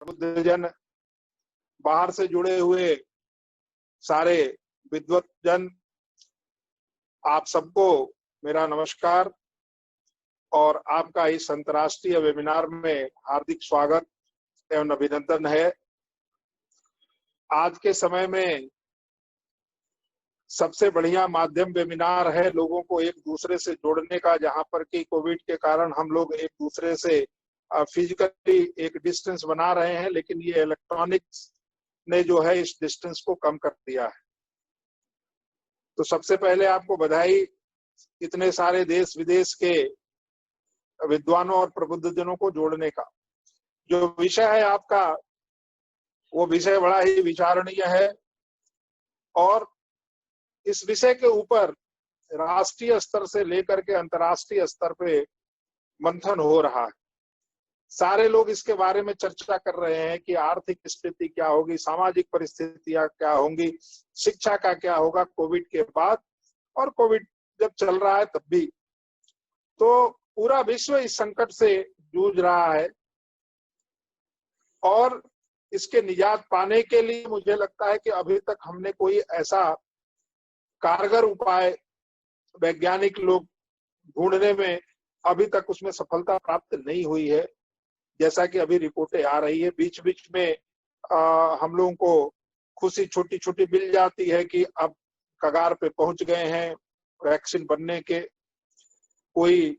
बुद्धजन, बाहर से जुड़े हुए सारे विद्वत जन, आप सबको मेरा नमस्कार और आपका इस अंतर्राष्ट्रीय वेबिनार में हार्दिक स्वागत एवं अभिनंदन है। आज के समय में सबसे बढ़िया माध्यम वेबिनार है लोगों को एक दूसरे से जोड़ने का, जहां पर कि कोविड के कारण हम लोग एक दूसरे से फिजिकली एक डिस्टेंस बना रहे हैं, लेकिन ये इलेक्ट्रॉनिक्स ने जो है इस डिस्टेंस को कम कर दिया है। तो सबसे पहले आपको बधाई, इतने सारे देश विदेश के विद्वानों और प्रबुद्धजनों को जोड़ने का। जो विषय है आपका, वो विषय बड़ा ही विचारणीय है और इस विषय के ऊपर राष्ट्रीय स्तर से लेकर के अंतर्राष्ट्रीय स्तर पे मंथन हो रहा है। सारे लोग इसके बारे में चर्चा कर रहे हैं कि आर्थिक स्थिति क्या होगी, सामाजिक परिस्थितियां क्या होंगी, शिक्षा का क्या होगा कोविड के बाद, और कोविड जब चल रहा है तब भी। तो पूरा विश्व इस संकट से जूझ रहा है और इसके निजात पाने के लिए मुझे लगता है कि अभी तक हमने कोई ऐसा कारगर उपाय वैज्ञानिक लोग ढूंढने में अभी तक उसमें सफलता प्राप्त नहीं हुई है। जैसा कि अभी रिपोर्टें आ रही है, बीच बीच में हम लोगों को खुशी छोटी छोटी मिल जाती है कि अब कगार पे पहुंच गए हैं वैक्सीन बनने के, कोई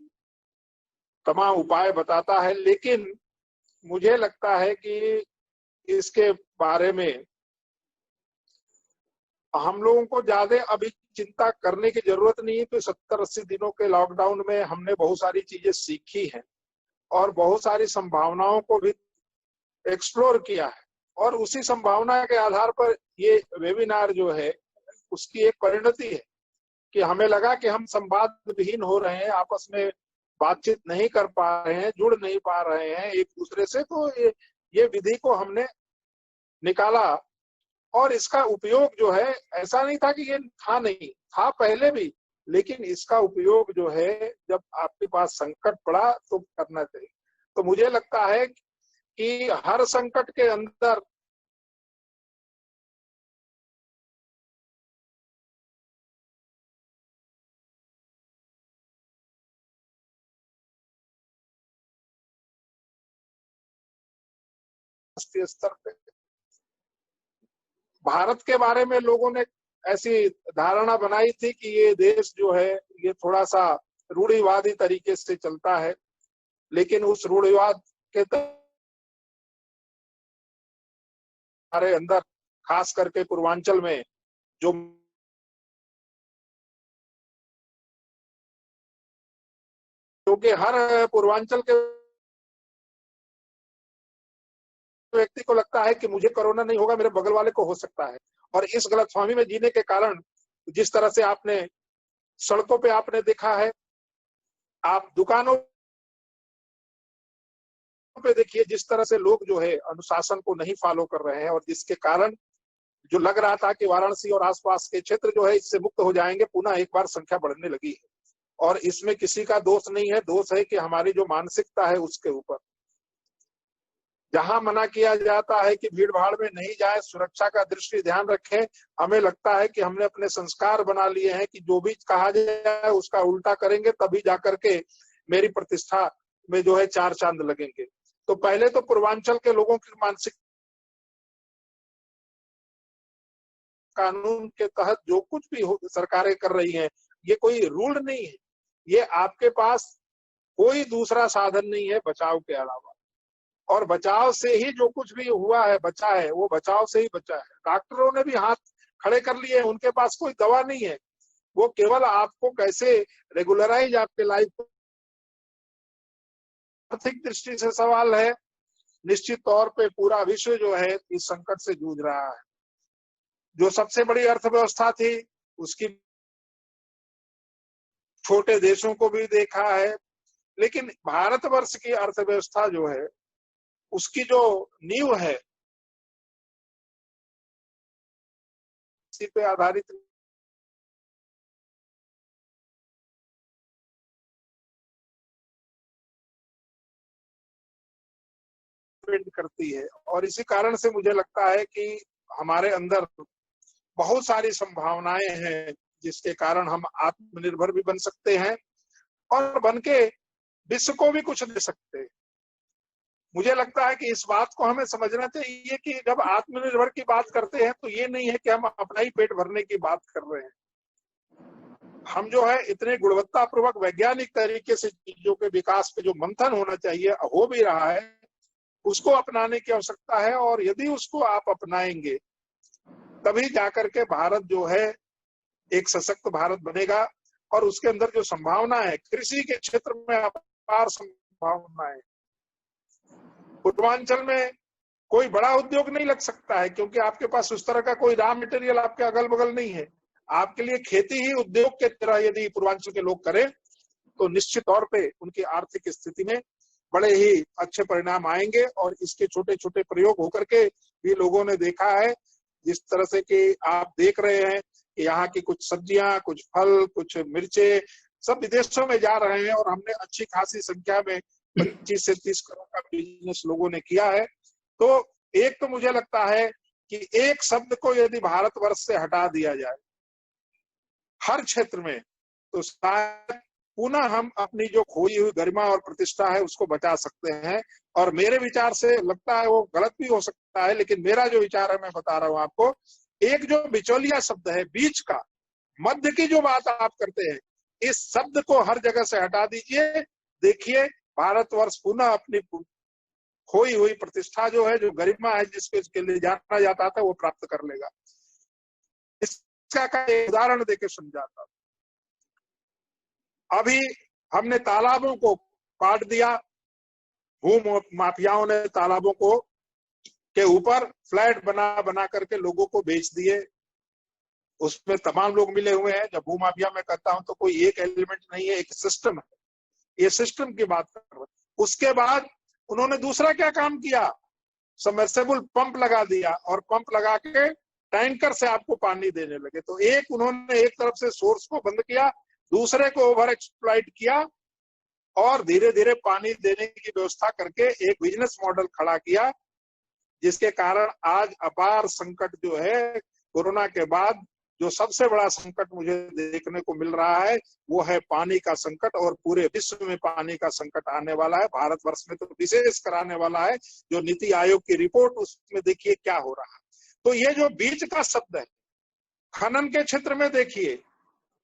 तमाम उपाय बताता है, लेकिन मुझे लगता है कि इसके बारे में हम लोगों को ज्यादा अभी चिंता करने की जरूरत नहीं है। तो 70-80 दिनों के लॉकडाउन में हमने बहुत सारी चीजें सीखी हैं और बहुत सारी संभावनाओं को भी एक्सप्लोर किया है, और उसी संभावना के आधार पर ये वेबिनार जो है उसकी एक परिणति है कि हमें लगा कि हम संवाद विहीन हो रहे हैं, आपस में बातचीत नहीं कर पा रहे हैं, जुड़ नहीं पा रहे हैं एक दूसरे से। तो ये विधि को हमने निकाला और इसका उपयोग जो है, ऐसा नहीं था कि ये था, नहीं था पहले भी, लेकिन इसका उपयोग जो है जब आपके पास संकट पड़ा तो करना चाहिए। तो मुझे लगता है कि हर संकट के अंदर राष्ट्रीय स्तर पे भारत के बारे में लोगों ने ऐसी धारणा बनाई थी कि ये देश जो है ये थोड़ा सा रूढ़िवादी तरीके से चलता है, लेकिन उस रूढ़िवाद के हमारे अंदर खास करके पूर्वांचल में जो, क्योंकि हर पूर्वांचल के व्यक्ति को लगता है कि मुझे कोरोना नहीं होगा, मेरे बगल वाले को हो सकता है। और इस गलतफहमी में जीने के कारण जिस तरह से आपने सड़कों पे आपने देखा है, आप दुकानों पे देखिए, जिस तरह से लोग जो है अनुशासन को नहीं फॉलो कर रहे हैं, और जिसके कारण जो लग रहा था कि वाराणसी और आसपास के क्षेत्र जो है इससे मुक्त हो जाएंगे, पुनः एक बार संख्या बढ़ने लगी है। और इसमें किसी का दोष नहीं है, दोष है कि हमारी जो मानसिकता है उसके ऊपर। जहां मना किया जाता है कि भीड़ भाड़ में नहीं जाए, सुरक्षा का दृष्टि ध्यान रखें, हमें लगता है कि हमने अपने संस्कार बना लिए हैं कि जो भी कहा जाए उसका उल्टा करेंगे, तभी जाकर के मेरी प्रतिष्ठा में जो है 4 चांद लगेंगे। तो पहले तो पूर्वांचल के लोगों की मानसिक कानून के तहत जो कुछ भी सरकारें कर रही हैं, ये कोई रूल नहीं है, ये आपके पास कोई दूसरा साधन नहीं है बचाव के अलावा। और बचाव से ही जो कुछ भी हुआ है, बचा है, वो बचाव से ही बचा है। डॉक्टरों ने भी हाथ खड़े कर लिए, उनके पास कोई दवा नहीं है, वो केवल आपको कैसे रेगुलराइज आपके लाइफ, आर्थिक दृष्टि से सवाल है। निश्चित तौर पे पूरा विश्व जो है इस संकट से जूझ रहा है। जो सबसे बड़ी अर्थव्यवस्था थी उसकी, छोटे देशों को भी देखा है, लेकिन भारतवर्ष की अर्थव्यवस्था जो है उसकी जो नींव है इसी पे आधारित डिपेंड करती है। और इसी कारण से मुझे लगता है कि हमारे अंदर बहुत सारी संभावनाएं हैं जिसके कारण हम आत्मनिर्भर भी बन सकते हैं और बन के विश्व को भी कुछ दे सकते हैं। मुझे लगता है कि इस बात को हमें समझना चाहिए कि जब आत्मनिर्भर की बात करते हैं तो ये नहीं है कि हम अपना ही पेट भरने की बात कर रहे हैं। हम जो है इतने गुणवत्तापूर्वक वैज्ञानिक तरीके से चीजों के विकास पे जो मंथन होना चाहिए हो भी रहा है, उसको अपनाने की आवश्यकता है। और यदि उसको आप अपनाएंगे तभी जाकर के भारत जो है एक सशक्त भारत बनेगा। और उसके अंदर जो संभावना है, कृषि के क्षेत्र में अपार संभावना है। पूर्वांचल में कोई बड़ा उद्योग नहीं लग सकता है क्योंकि आपके पास उस तरह का कोई रॉ मटेरियल आपके अगल बगल नहीं है। आपके लिए खेती ही उद्योग के तरह यदि पूर्वांचल के लोग करें तो निश्चित तौर पे उनकी आर्थिक स्थिति में बड़े ही अच्छे परिणाम आएंगे। और इसके छोटे छोटे प्रयोग होकर के भी लोगों ने देखा है, जिस तरह से कि आप देख रहे हैं कि यहाँ की कुछ सब्जियां, कुछ फल, कुछ मिर्चे सब विदेशों में जा रहे हैं और हमने अच्छी खासी संख्या में 25 से 30 करोड़ का बिजनेस लोगों ने किया है। तो एक तो मुझे लगता है कि एक शब्द को यदि भारतवर्ष से हटा दिया जाए हर क्षेत्र में तो शायद पुनः हम अपनी जो खोई हुई गरिमा और प्रतिष्ठा है उसको बचा सकते हैं। और मेरे विचार से लगता है वो गलत भी हो सकता है, लेकिन मेरा जो विचार है मैं बता रहा हूं आपको। एक जो बिचौलिया शब्द है, बीच का, मध्य की जो बात आप करते हैं, इस शब्द को हर जगह से हटा दीजिए। देखिए भारतवर्ष पुनः अपनी खोई हुई प्रतिष्ठा जो है, जो गरिमा है जिसके लिए जाना जाता था, वो प्राप्त कर लेगा। इसका एक उदाहरण देके समझाता हूं। अभी हमने तालाबों को काट दिया, भू माफियाओं ने तालाबों को के ऊपर फ्लैट बना बना करके लोगों को बेच दिए। उसमें तमाम लोग मिले हुए हैं। जब भूमाफिया में कहता हूं तो कोई एक एलिमेंट नहीं है, एक सिस्टम है। ये सिस्टम की बात कर रहे हैं। उसके बाद उन्होंने दूसरा क्या काम किया, सबमर्सिबल पंप लगा दिया और पंप लगा के टैंकर से आपको पानी देने लगे। तो एक उन्होंने एक तरफ से सोर्स को बंद किया, दूसरे को ओवर एक्सप्लॉइट किया और धीरे धीरे पानी देने की व्यवस्था करके एक बिजनेस मॉडल खड़ा किया, जिसके कारण आज अपार संकट जो है कोरोना के बाद जो सबसे बड़ा संकट मुझे देखने को मिल रहा है वो है पानी का संकट। और पूरे विश्व में पानी का संकट आने वाला है, भारतवर्ष में तो विशेष कराने वाला है। जो नीति आयोग की रिपोर्ट, उसमें देखिए क्या हो रहा है। तो ये जो बीच का शब्द है, खनन के क्षेत्र में देखिए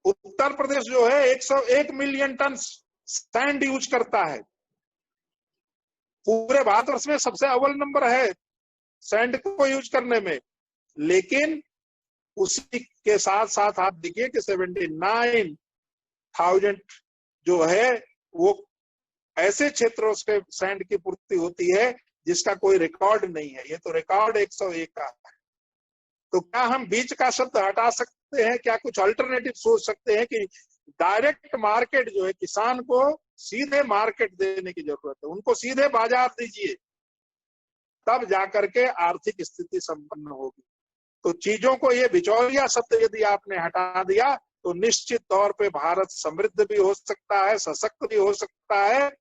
उत्तर प्रदेश जो है 101 मिलियन टन सैंड यूज करता है। पूरे भारतवर्ष में सबसे अव्वल नंबर है सैंड को यूज करने में। लेकिन उसी के साथ साथ आप देखिए कि 79,000 जो है वो ऐसे क्षेत्रों से सैंड की पूर्ति होती है जिसका कोई रिकॉर्ड नहीं है। ये तो रिकॉर्ड 101 का है। तो क्या हम बीच का शब्द हटा सकते हैं? क्या कुछ अल्टरनेटिव सोच सकते हैं कि डायरेक्ट मार्केट जो है, किसान को सीधे मार्केट देने की जरूरत है, उनको सीधे बाजार दीजिए, तब जाकर के आर्थिक स्थिति संपन्न होगी। तो चीजों को ये बिचौलिया शब्द यदि आपने हटा दिया तो निश्चित तौर पे भारत समृद्ध भी हो सकता है, सशक्त भी हो सकता है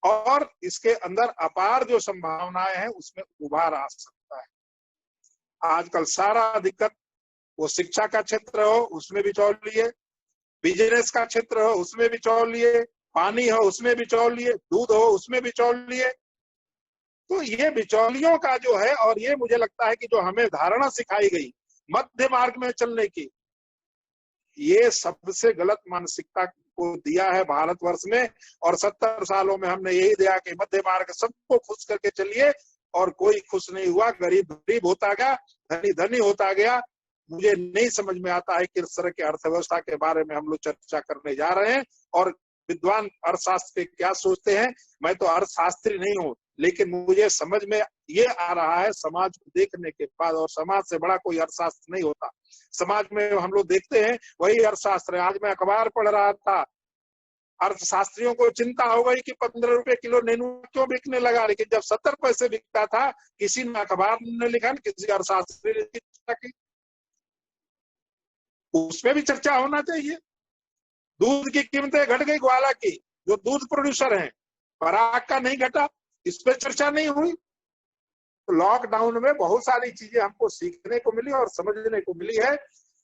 और इसके अंदर अपार जो संभावनाएं हैं उसमें उभार आ सकता है। आजकल सारा दिक्कत वो शिक्षा का क्षेत्र हो उसमें बिचौलिए, बिजनेस का क्षेत्र हो उसमें बिचौलिए, पानी हो उसमें बिचौलिए, दूध हो उसमें बिचौलिए। तो ये बिचौलियों का जो है, और ये मुझे लगता है कि जो हमें धारणा सिखाई गई मध्य मार्ग में चलने की, ये सबसे गलत मानसिकता को दिया है भारतवर्ष में। और 70 सालों में हमने यही दिया कि मध्य मार्ग सबको खुश करके चलिए, और कोई खुश नहीं हुआ। गरीब गरीब होता गया, धनी धनी होता गया। मुझे नहीं समझ में आता है किस तरह की अर्थव्यवस्था के बारे में हम लोग चर्चा करने जा रहे हैं और विद्वान अर्थशास्त्र क्या सोचते हैं। मैं तो अर्थशास्त्री नहीं हूँ, लेकिन मुझे समझ में ये आ रहा है समाज को देखने के बाद, और समाज से बड़ा कोई अर्थशास्त्र नहीं होता। समाज में हम लोग देखते हैं वही अर्थशास्त्र है। आज मैं अखबार पढ़ रहा था, अर्थशास्त्रियों को चिंता हो गई कि 15 रुपए किलो नेनुआ क्यों बिकने लगा, लेकिन जब 70 पैसे बिकता था किसी ने अखबार ने लिखा, किसी अर्थशास्त्री ने चिंता की। उसमें भी चर्चा होना चाहिए। दूध की कीमतें घट गई ग्वाला की, जो दूध प्रोड्यूसर हैं, पराग का नहीं घटा, इस पर चर्चा नहीं हुई। तो लॉकडाउन में बहुत सारी चीजें हमको सीखने को मिली और समझने को मिली है।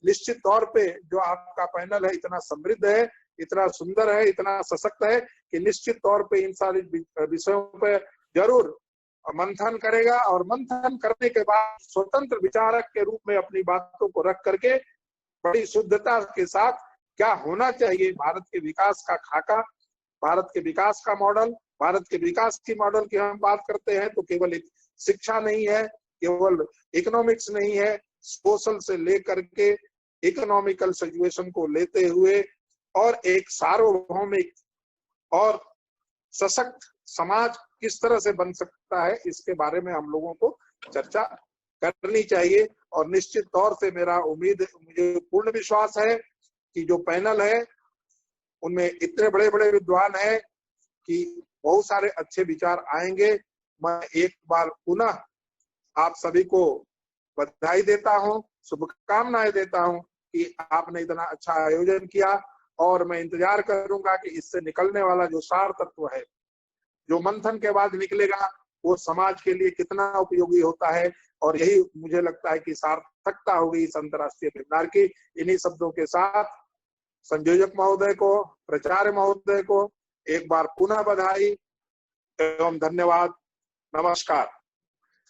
निश्चित तौर पे जो आपका पैनल है इतना समृद्ध है, इतना सुंदर है, इतना सशक्त है कि निश्चित तौर पे इन सारी विषयों पे जरूर मंथन करेगा और मंथन करने के बाद स्वतंत्र विचारक के रूप में अपनी बातों को रख करके बड़ी शुद्धता के साथ क्या होना चाहिए भारत के विकास का खाका, भारत के विकास का मॉडल, भारत के विकास की मॉडल की हम बात करते हैं तो केवल एक शिक्षा नहीं है, केवल इकोनॉमिक्स नहीं है, सोशल से लेकर के इकोनॉमिकल सिचुएशन को लेते हुए और एक सार्वभौमिक और सशक्त समाज किस तरह से बन सकता है इसके बारे में हम लोगों को चर्चा करनी चाहिए। और निश्चित तौर से मुझे पूर्ण विश्वास है कि जो पैनल है उनमें इतने बड़े बड़े विद्वान हैं कि बहुत सारे अच्छे विचार आएंगे। मैं एक बार पुनः आप सभी को बधाई देता हूं, शुभकामनाएं देता हूं कि आपने इतना अच्छा आयोजन किया और मैं इंतजार करूंगा कि इससे निकलने वाला जो सार तत्व है, जो मंथन के बाद निकलेगा, वो समाज के लिए कितना उपयोगी होता है। और यही मुझे लगता है कि सार्थकता होगी इस अंतर्राष्ट्रीय वेबिनार की। इन्हीं शब्दों के साथ संयोजक महोदय को, प्राचार्य महोदय को एक बार पुनः बधाई एवं धन्यवाद। नमस्कार।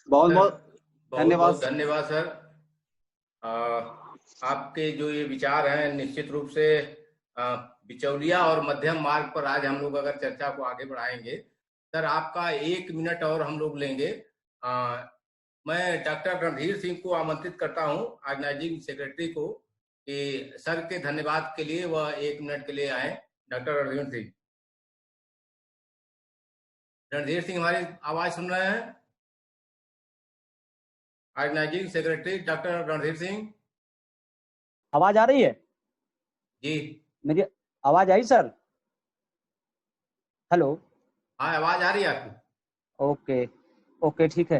बहुत बहुत धन्यवाद। धन्यवाद सर। आपके जो ये विचार हैं निश्चित रूप से बिचौलिया और मध्यम मार्ग पर आज हम लोग अगर चर्चा को आगे बढ़ाएंगे। सर आपका 1 मिनट और हम लोग लेंगे। मैं डॉक्टर रणधीर सिंह को आमंत्रित करता हूं, ऑर्गेनाइजिंग सेक्रेटरी को, कि सर के धन्यवाद के लिए वह 1 मिनट के लिए आए। डॉक्टर रणधीर सिंह, हमारी आवाज सुन रहे हैं? Organising secretary doctor Randhir Singh, आवाज आ रही है? जी, मेरी आवाज आई सर? हेलो? हाँ, आवाज आ रही है आपको? ओके, ठीक है।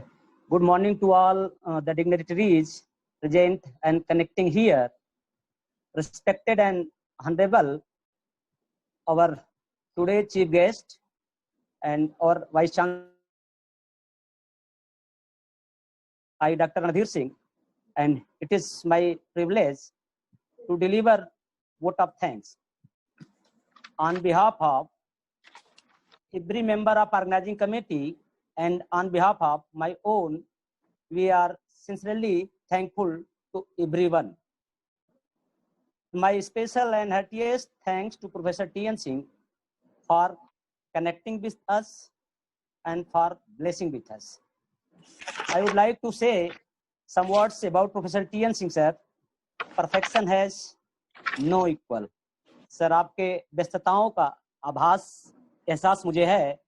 Good morning to all the dignitaries present and connecting here. Respected and honorable, our today's chief guest and our Vice Chancellor, I, Dr. Randhir Singh, and it is my privilege to deliver vote of thanks on behalf of every member of organizing committee and on behalf of my own. We are sincerely thankful to everyone. My special and heartiest thanks to Professor T.N. Singh for connecting with us and for blessing with us. I would like to say some words about Professor T.N. Singh, sir. Perfection has no equal. Sir, आपके व्यस्तताओं का एहसास मुझे है।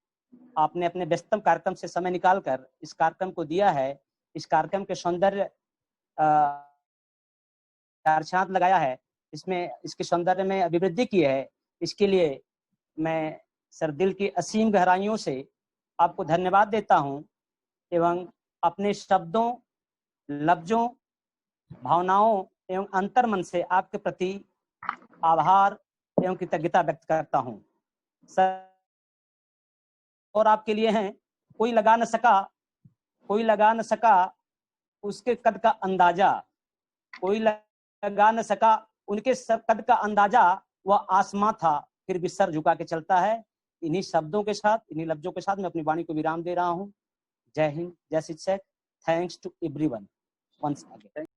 आपने अपने व्यस्तम कार्यक्रम से समय निकालकर इस कार्यक्रम को दिया है। इस कार्यक्रम के सौंदर्य चार लगाया है, इसमें इसके सौंदर्य में अभिवृद्धि की है। इसके लिए मैं सर दिल की असीम गहराइयों से आपको धन्यवाद देता हूं एवं अपने शब्दों, लफ्जों, भावनाओं एवं अंतर्मन से आपके प्रति आभार एवं कृतज्ञता व्यक्त करता हूं सर। और आपके लिए हैं, कोई लगा न सका उसके कद का अंदाजा, कोई लगा न सका उनके कद का अंदाजा, वह आसमां था फिर भी सर झुका के चलता है। इन्हीं शब्दों के साथ, इन्हीं लफ्जों के साथ मैं अपनी वाणी को विराम दे रहा हूं। जय हिंद, जय शिक्षक। Thanks to everyone once again.